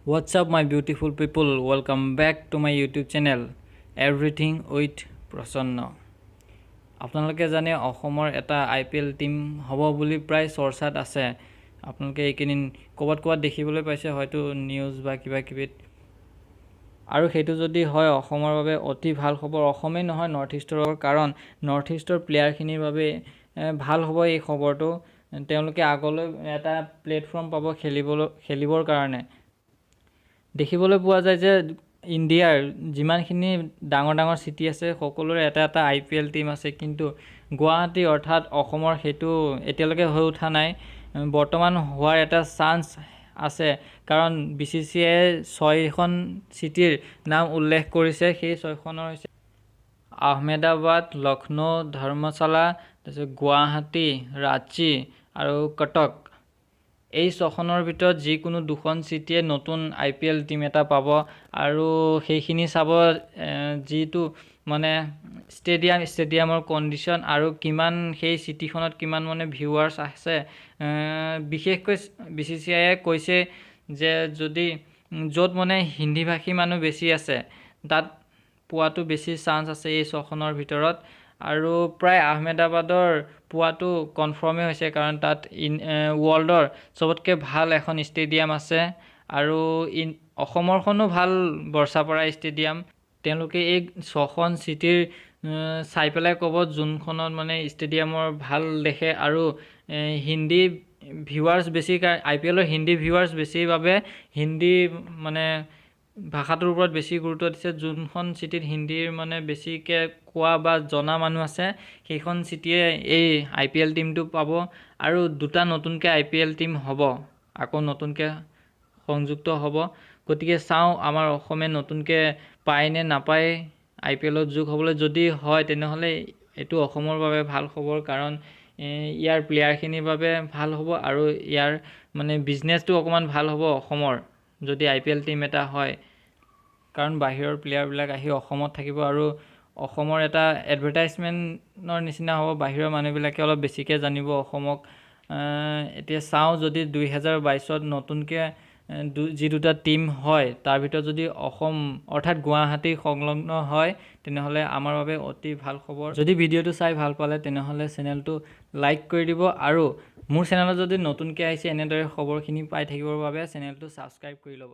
What's up, my beautiful people? Welcome back to my YouTube channel, Everything with Prasanna. আপোনালোকে জানে অসমৰ এটা IPL team হ'ব বুলি প্ৰায় চৰ্চাত আছে। আপোনালোকে এইকিদিন ক'বাত দেখিবলৈ পাইছে হয়তো নিউজ বা কিবা কিবিত। আৰু সেইটো যদি হয় অসমৰ বাবে অতি ভাল খবৰ। অসমেই নহয় নৰ্থ ইষ্টৰ কাৰণ নৰ্থ ইষ্টৰ প্লেয়াৰখিনিৰ বাবে ভাল হ'ব এই খবৰটো। তেওঁলোকে আগলৈ এটা প্লেটফৰ্ম পাব খেলিবৰ কাৰণে। দেখিবলৈ পোৱা যায় যে ইণ্ডিয়াৰ যিমানখিনি ডাঙৰ চিটি আছে সকলোৰে এটা IPL টিম আছে, কিন্তু গুৱাহাটী অৰ্থাৎ অসমৰ সেইটো এতিয়ালৈকে হৈ উঠা নাই। বৰ্তমান হোৱাৰ এটা চান্স আছে কাৰণ BCCI 6খন চিটিৰ নাম উল্লেখ কৰিছে। সেই 6খনৰ হৈছে আহমেদাবাদ, লক্ষ্ণৌ, ধৰ্মশালা, তাৰপিছত গুৱাহাটী, ৰাঁচী আৰু কটক। এই 6খনৰ ভিতৰত যিকোনো 2খন চিটিয়ে নতুন IPL টিম এটা পাব। আৰু সেইখিনি চাব যিটো মানে ষ্টেডিয়ামৰ কণ্ডিশ্যন আৰু কিমান সেই চিটিখনত কিমান মানে ভিউৱাৰ্ছ আছে। বিশেষকৈ BCCI কৈছে যে যদি য'ত মানে হিন্দীভাষী মানুহ বেছি আছে তাত পোৱাটো বেছি চান্স আছে এই 6খনৰ ভিতৰত। আৰু প্ৰায় আহমেদাবাদৰ পোৱাটো কনফাৰ্মেই হৈছে কাৰণ তাত ৱৰ্ল্ডৰ চবতকৈ ভাল এখন ষ্টেডিয়াম আছে আৰু অসমৰখনো ভাল বৰ্ষাপাৰা ষ্টেডিয়াম। তেওঁলোকে এই 6খন চিটিৰ চাই পেলাই ক'ব যোনখনত মানে ষ্টেডিয়ামৰ ভাল দেখে আৰু হিন্দী ভিউৱাৰ্ছ বেছি IPLৰ হিন্দী ভিউৱাৰ্ছ বেছি বাবে হিন্দী মানে ভাষাটোৰ ওপৰত বেছি গুৰুত্ব দিছে। যোনখন চিটিত হিন্দীৰ মানে বেছিকৈ কোৱা বা জনা মানুহ আছে সেইখন চিটিয়ে এই IPL টিমটো পাব। আৰু 2টা নতুনকৈ IPL টিম হ'ব, আকৌ নতুনকৈ সংযুক্ত হ'ব। গতিকে চাওঁ আমাৰ অসমে নতুনকৈ পায় নে নাপায় IPLত যোগ হ'বলৈ। যদি হয় তেনেহ'লে এইটো অসমৰ বাবে ভাল খবৰ কাৰণ ইয়াৰ প্লেয়াৰখিনিৰ বাবে ভাল হ'ব আৰু ইয়াৰ মানে বিজনেছটো অকণমান ভাল হ'ব অসমৰ যদি IPL টিম এটা হয়। কাৰণ বাহিৰৰ প্লেয়াৰবিলাক আহি অসমত থাকিব আৰু অসমৰ এটা এডভাৰটাইজমেণ্টৰ নিচিনা হ'ব। বাহিৰৰ মানুহবিলাকে অলপ বেছিকৈ জানিব অসমক। এতিয়া চাওঁ যদি 2022ত নতুনকৈ যি 2টা টিম হয় তাৰ ভিতৰত যদি অসম অৰ্থাৎ গুৱাহাটী সংলগ্ন হয় তেনেহ'লে আমাৰ বাবে অতি ভাল খবৰ। যদি ভিডিঅ'টো চাই ভাল পালে তেনেহ'লে চেনেলটো লাইক কৰি দিব আৰু মোৰ চেনেলত যদি নতুনকৈ আহিছে এনেদৰে খবৰখিনি পাই থাকিবৰ বাবে চেনেলটো ছাবস্ক্ৰাইব কৰি ল'ব।